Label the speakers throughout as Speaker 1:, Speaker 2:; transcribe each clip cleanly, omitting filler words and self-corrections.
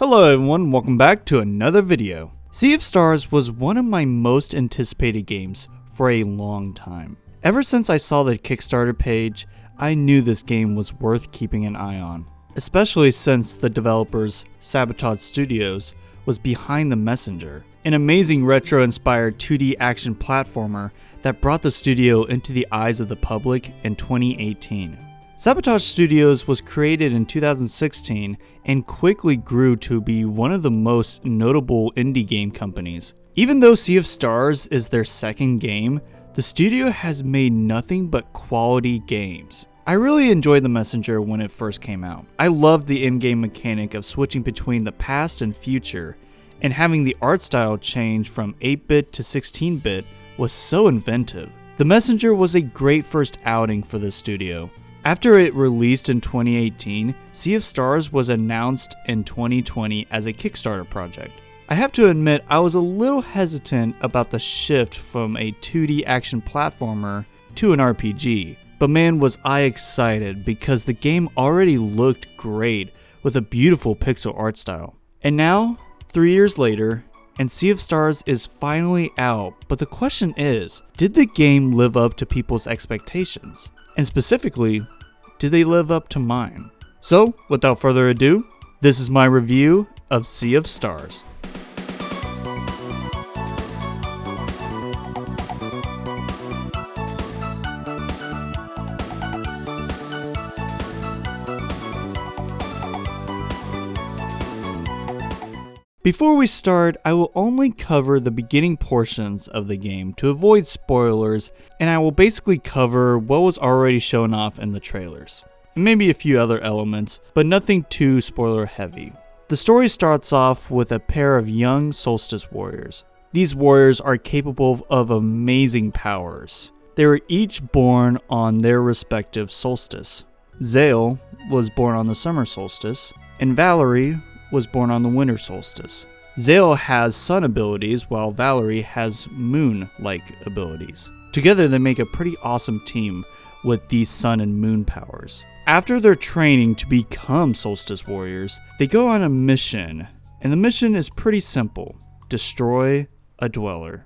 Speaker 1: Hello everyone, welcome back to another video. Sea of Stars was one of my most anticipated games for a long time. Ever since I saw the Kickstarter page, I knew this game was worth keeping an eye on. Especially since the developers, Sabotage Studios, was behind The Messenger, an amazing retro-inspired 2D action platformer that brought the studio into the eyes of the public in 2018. Sabotage Studios was created in 2016 and quickly grew to be one of the most notable indie game companies. Even though Sea of Stars is their second game, the studio has made nothing but quality games. I really enjoyed The Messenger when it first came out. I loved the in-game mechanic of switching between the past and future, and having the art style change from 8-bit to 16-bit was so inventive. The Messenger was a great first outing for the studio. After it released in 2018, Sea of Stars was announced in 2020 as a Kickstarter project. I have to admit I was a little hesitant about the shift from a 2D action platformer to an RPG, but man was I excited because the game already looked great with a beautiful pixel art style. And now, 3 years later, and Sea of Stars is finally out, but the question is, did the game live up to people's expectations? And specifically, did they live up to mine? So, without further ado, this is my review of Sea of Stars. Before we start, I will only cover the beginning portions of the game to avoid spoilers, and I will basically cover what was already shown off in the trailers. And maybe a few other elements, but nothing too spoiler heavy. The story starts off with a pair of young Solstice warriors. These warriors are capable of amazing powers. They were each born on their respective solstice. Zale was born on the summer solstice, and Valerie was born on the winter solstice. Zale has sun abilities while Valerie has moon-like abilities. Together they make a pretty awesome team with these sun and moon powers. After their training to become solstice warriors, they go on a mission, and the mission is pretty simple: destroy a dweller.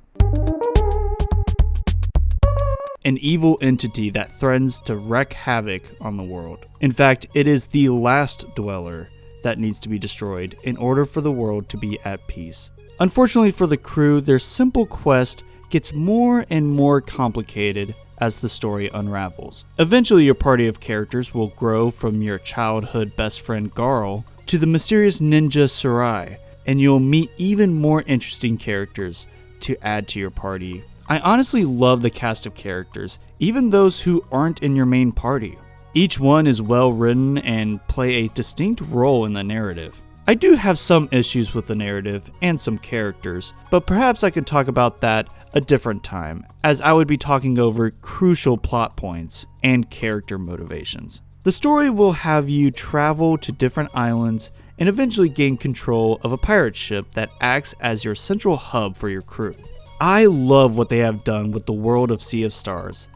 Speaker 1: An evil entity that threatens to wreak havoc on the world. In fact, it is the last dweller that needs to be destroyed in order for the world to be at peace. Unfortunately for the crew, their simple quest gets more and more complicated as the story unravels. Eventually, your party of characters will grow from your childhood best friend Garl to the mysterious ninja Sarai, and you'll meet even more interesting characters to add to your party. I honestly love the cast of characters, even those who aren't in your main party. Each one is well written and play a distinct role in the narrative. I do have some issues with the narrative and some characters, but perhaps I could talk about that a different time, as I would be talking over crucial plot points and character motivations. The story will have you travel to different islands and eventually gain control of a pirate ship that acts as your central hub for your crew. I love what they have done with the world of Sea of Stars.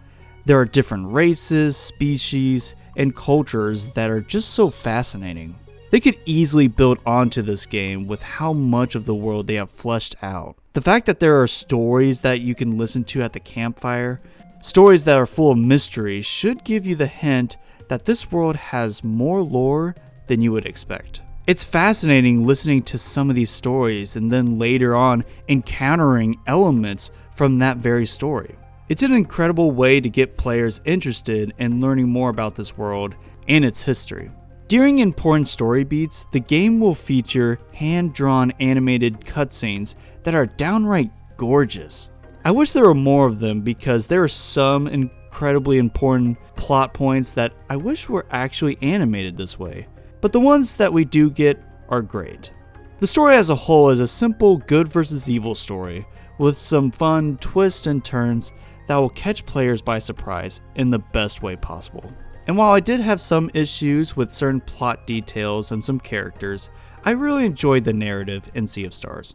Speaker 1: There are different races, species, and cultures that are just so fascinating. They could easily build onto this game with how much of the world they have fleshed out. The fact that there are stories that you can listen to at the campfire, stories that are full of mystery, should give you the hint that this world has more lore than you would expect. It's fascinating listening to some of these stories and then later on encountering elements from that very story. It's an incredible way to get players interested in learning more about this world and its history. During important story beats, the game will feature hand-drawn animated cutscenes that are downright gorgeous. I wish there were more of them because there are some incredibly important plot points that I wish were actually animated this way, but the ones that we do get are great. The story as a whole is a simple good versus evil story with some fun twists and turns that will catch players by surprise in the best way possible. And while I did have some issues with certain plot details and some characters, I really enjoyed the narrative in Sea of Stars.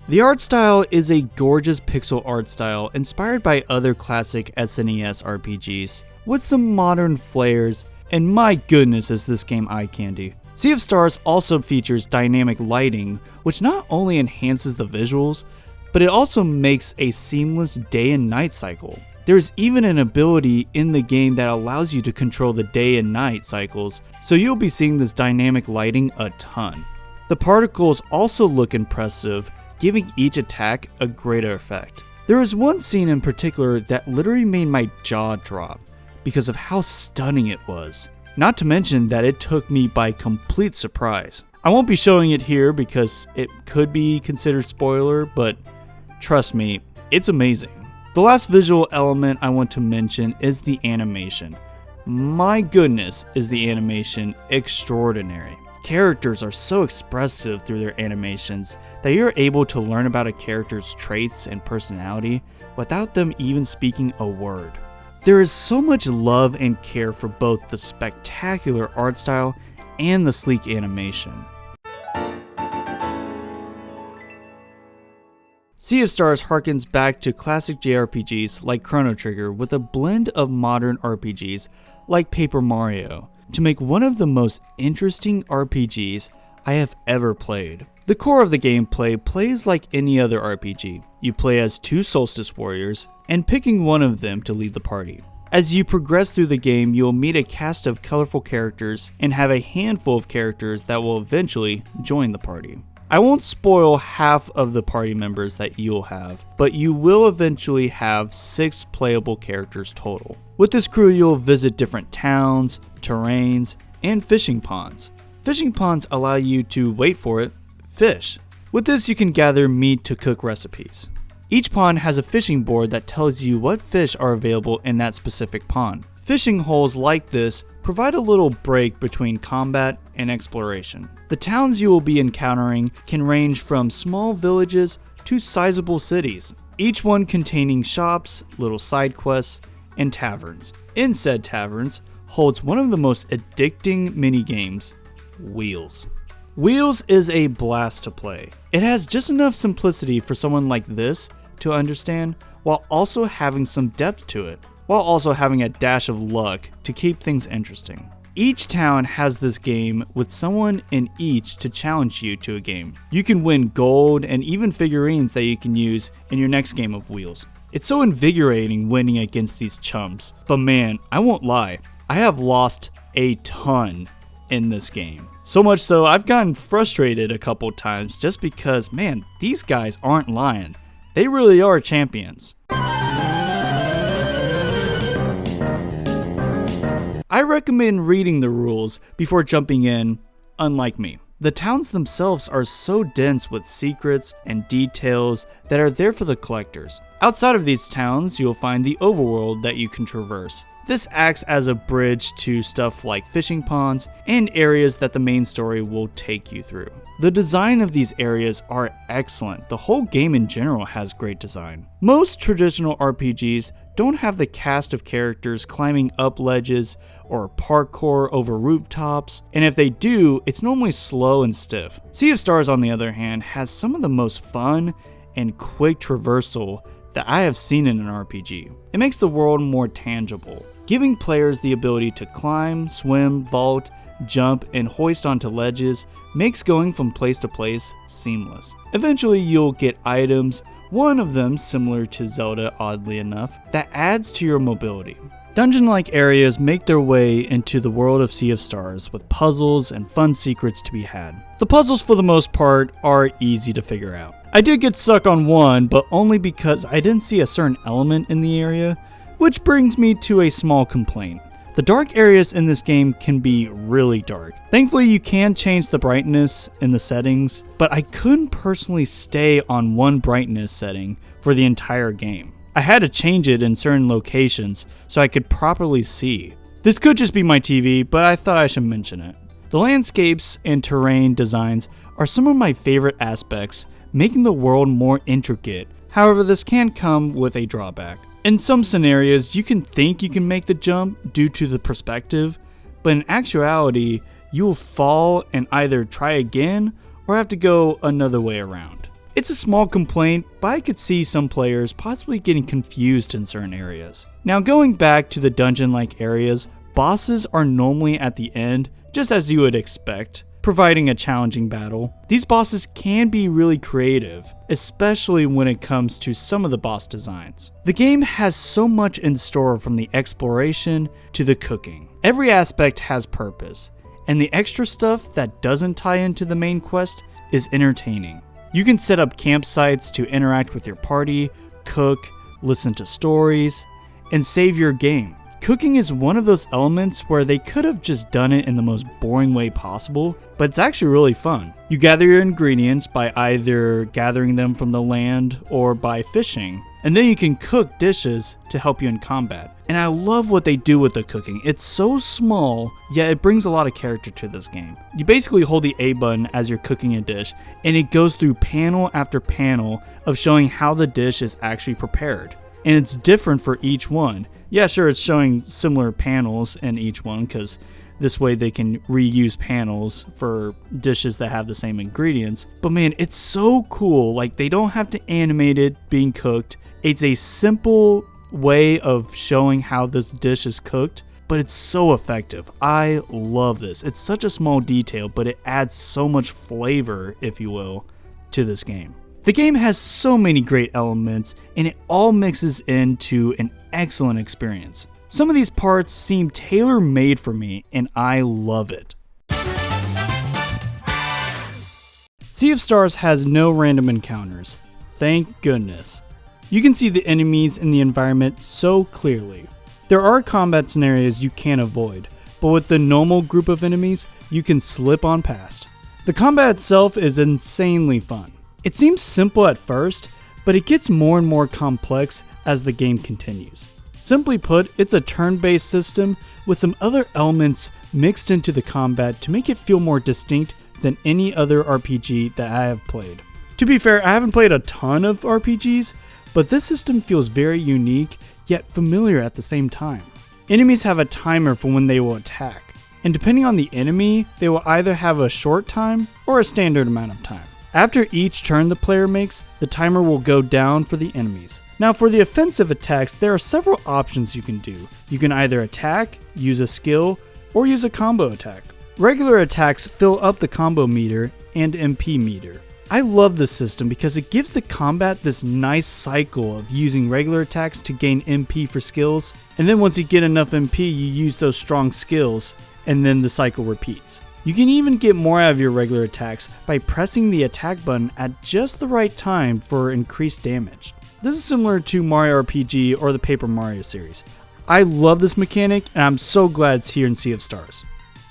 Speaker 1: The art style is a gorgeous pixel art style inspired by other classic SNES RPGs with some modern flares, and my goodness is this game eye candy. Sea of Stars also features dynamic lighting, which not only enhances the visuals, but it also makes a seamless day and night cycle. There's even an ability in the game that allows you to control the day and night cycles, so you'll be seeing this dynamic lighting a ton. The particles also look impressive, giving each attack a greater effect. There was one scene in particular that literally made my jaw drop because of how stunning it was. Not to mention that it took me by complete surprise. I won't be showing it here because it could be considered spoiler, but trust me, it's amazing. The last visual element I want to mention is the animation. My goodness, is the animation extraordinary. Characters are so expressive through their animations that you're able to learn about a character's traits and personality without them even speaking a word. There is so much love and care for both the spectacular art style and the sleek animation. Sea of Stars harkens back to classic JRPGs like Chrono Trigger with a blend of modern RPGs like Paper Mario to make one of the most interesting RPGs I have ever played. The core of the gameplay plays like any other RPG. You play as two Solstice Warriors and picking one of them to lead the party. As you progress through the game, you'll meet a cast of colorful characters and have a handful of characters that will eventually join the party. I won't spoil half of the party members that you'll have, but you will eventually have 6 playable characters total. With this crew, you'll visit different towns, terrains, and fishing ponds. Fishing ponds allow you to, wait for it, fish. With this, you can gather meat to cook recipes. Each pond has a fishing board that tells you what fish are available in that specific pond. Fishing holes like this provide a little break between combat and exploration. The towns you will be encountering can range from small villages to sizable cities, each one containing shops, little side quests, and taverns. In said taverns holds one of the most addicting mini-games, Wheels. Wheels is a blast to play. It has just enough simplicity for someone like this to understand, while also having some depth to it, while also having a dash of luck to keep things interesting. Each town has this game with someone in each to challenge you to a game. You can win gold and even figurines that you can use in your next game of Wheels. It's so invigorating winning against these chumps, but man, I won't lie, I have lost a ton in this game. So much so I've gotten frustrated a couple times just because, man, these guys aren't lying. They really are champions. I recommend reading the rules before jumping in, unlike me. The towns themselves are so dense with secrets and details that are there for the collectors. Outside of these towns, you'll find the overworld that you can traverse. This acts as a bridge to stuff like fishing ponds and areas that the main story will take you through. The design of these areas are excellent. The whole game in general has great design. Most traditional RPGs don't have the cast of characters climbing up ledges or parkour over rooftops, and if they do, it's normally slow and stiff. Sea of Stars, on the other hand, has some of the most fun and quick traversal that I have seen in an RPG. It makes the world more tangible, giving players the ability to climb, swim, vault, jump, and hoist onto ledges makes going from place to place seamless. Eventually you'll get items, one of them similar to Zelda oddly enough, that adds to your mobility. Dungeon-like areas make their way into the world of Sea of Stars with puzzles and fun secrets to be had. The puzzles for the most part are easy to figure out. I did get stuck on one, but only because I didn't see a certain element in the area, which brings me to a small complaint. The dark areas in this game can be really dark. Thankfully, you can change the brightness in the settings, but I couldn't personally stay on one brightness setting for the entire game. I had to change it in certain locations so I could properly see. This could just be my TV, but I thought I should mention it. The landscapes and terrain designs are some of my favorite aspects, making the world more intricate. However, this can come with a drawback. In some scenarios, you can think you can make the jump due to the perspective, but in actuality, you will fall and either try again or have to go another way around. It's a small complaint, but I could see some players possibly getting confused in certain areas. Now, going back to the dungeon-like areas, bosses are normally at the end, just as you would expect, providing a challenging battle. These bosses can be really creative, especially when it comes to some of the boss designs. The game has so much in store, from the exploration to the cooking. Every aspect has purpose, and the extra stuff that doesn't tie into the main quest is entertaining. You can set up campsites to interact with your party, cook, listen to stories, and save your game. Cooking is one of those elements where they could have just done it in the most boring way possible, but it's actually really fun. You gather your ingredients by either gathering them from the land or by fishing, and then you can cook dishes to help you in combat. And I love what they do with the cooking. It's so small, yet it brings a lot of character to this game. You basically hold the A button as you're cooking a dish, and it goes through panel after panel of showing how the dish is actually prepared. And it's different for each one. Yeah, sure, it's showing similar panels in each one, because this way they can reuse panels for dishes that have the same ingredients. But man, it's so cool. Like, they don't have to animate it being cooked. It's a simple way of showing how this dish is cooked, but it's so effective. I love this. It's such a small detail, but it adds so much flavor, if you will, to this game. The game has so many great elements, and it all mixes into an excellent experience. Some of these parts seem tailor-made for me, and I love it. Sea of Stars has no random encounters. Thank goodness. You can see the enemies in the environment so clearly. There are combat scenarios you can't avoid, but with the normal group of enemies, you can slip on past. The combat itself is insanely fun. It seems simple at first, but it gets more and more complex as the game continues. Simply put, it's a turn-based system with some other elements mixed into the combat to make it feel more distinct than any other RPG that I have played. To be fair, I haven't played a ton of RPGs, but this system feels very unique, yet familiar at the same time. Enemies have a timer for when they will attack, and depending on the enemy, they will either have a short time or a standard amount of time. After each turn the player makes, the timer will go down for the enemies. Now for the offensive attacks, there are several options you can do. You can either attack, use a skill, or use a combo attack. Regular attacks fill up the combo meter and MP meter. I love this system because it gives the combat this nice cycle of using regular attacks to gain MP for skills, and then once you get enough MP, you use those strong skills, and then the cycle repeats. You can even get more out of your regular attacks by pressing the attack button at just the right time for increased damage. This is similar to Mario RPG or the Paper Mario series. I love this mechanic, and I'm so glad it's here in Sea of Stars.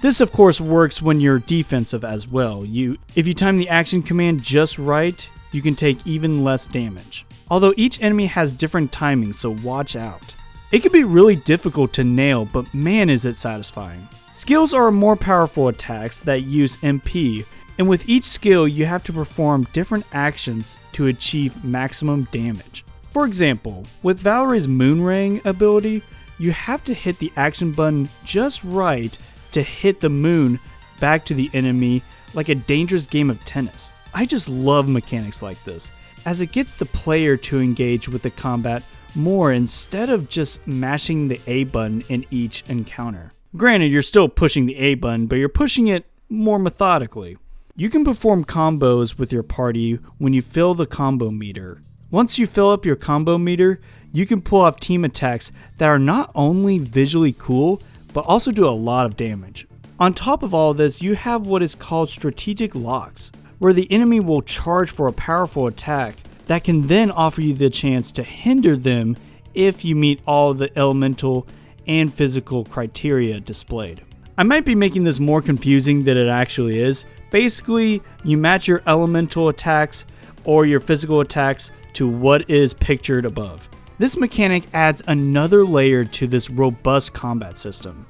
Speaker 1: This of course works when you're defensive as well. If you time the action command just right, you can take even less damage. Although each enemy has different timings, so watch out. It can be really difficult to nail, but man is it satisfying. Skills are more powerful attacks that use MP, and with each skill you have to perform different actions to achieve maximum damage. For example, with Valerie's Moonrang ability, you have to hit the action button just right to hit the moon back to the enemy like a dangerous game of tennis. I just love mechanics like this, as it gets the player to engage with the combat more instead of just mashing the A button in each encounter. Granted, you're still pushing the A button, but you're pushing it more methodically. You can perform combos with your party when you fill the combo meter. Once you fill up your combo meter, you can pull off team attacks that are not only visually cool, but also do a lot of damage. On top of all of this, you have what is called strategic locks, where the enemy will charge for a powerful attack that can then offer you the chance to hinder them if you meet all the elemental and physical criteria displayed. I might be making this more confusing than it actually is. Basically, you match your elemental attacks or your physical attacks to what is pictured above. This mechanic adds another layer to this robust combat system.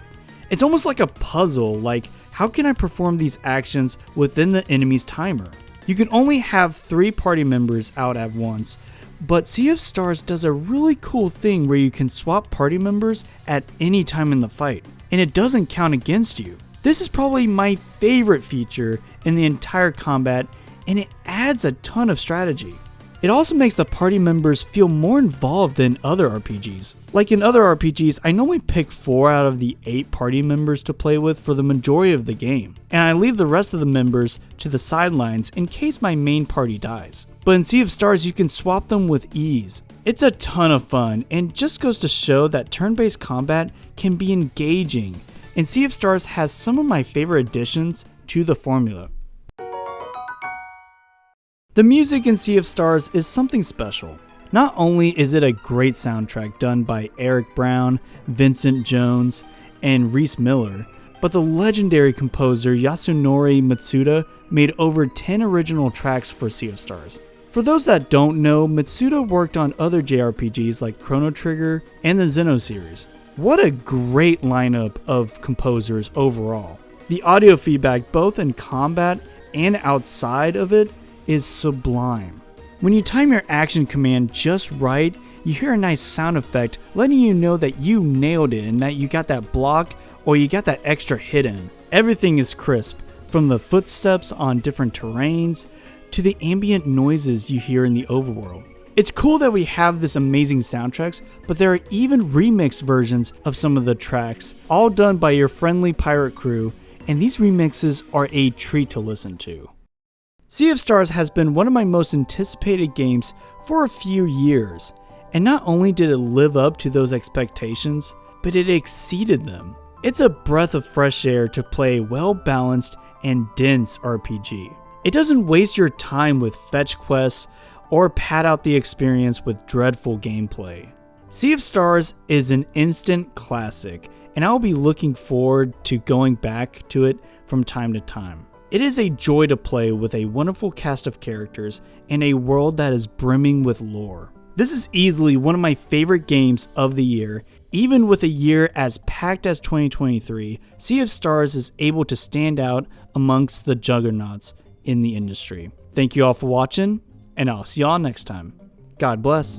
Speaker 1: It's almost like a puzzle, like how can I perform these actions within the enemy's timer? You can only have 3 party members out at once, but Sea of Stars does a really cool thing where you can swap party members at any time in the fight, and it doesn't count against you. This is probably my favorite feature in the entire combat, and it adds a ton of strategy. It also makes the party members feel more involved than other RPGs. Like in other RPGs, I normally pick 4 out of the 8 party members to play with for the majority of the game, and I leave the rest of the members to the sidelines in case my main party dies. But in Sea of Stars, you can swap them with ease. It's a ton of fun, and just goes to show that turn-based combat can be engaging, and Sea of Stars has some of my favorite additions to the formula. The music in Sea of Stars is something special. Not only is it a great soundtrack done by Eric Brown, Vincent Jones, and Reese Miller, but the legendary composer Yasunori Mitsuda made over 10 original tracks for Sea of Stars. For those that don't know, Mitsuda worked on other JRPGs like Chrono Trigger and the Xeno series. What a great lineup of composers overall. The audio feedback both in combat and outside of it is sublime. When you time your action command just right, you hear a nice sound effect letting you know that you nailed it and that you got that block or you got that extra hit in. Everything is crisp, from the footsteps on different terrains to the ambient noises you hear in the overworld. It's cool that we have this amazing soundtracks, but there are even remixed versions of some of the tracks, all done by your friendly pirate crew, and these remixes are a treat to listen to. Sea of Stars has been one of my most anticipated games for a few years, and not only did it live up to those expectations, but it exceeded them. It's a breath of fresh air to play a well-balanced and dense RPG. It doesn't waste your time with fetch quests or pad out the experience with dreadful gameplay. Sea of Stars is an instant classic, and I'll be looking forward to going back to it from time to time. It is a joy to play with a wonderful cast of characters and a world that is brimming with lore. This is easily one of my favorite games of the year. Even with a year as packed as 2023, Sea of Stars is able to stand out amongst the juggernauts in the industry. Thank you all for watching, and I'll see y'all next time. God bless.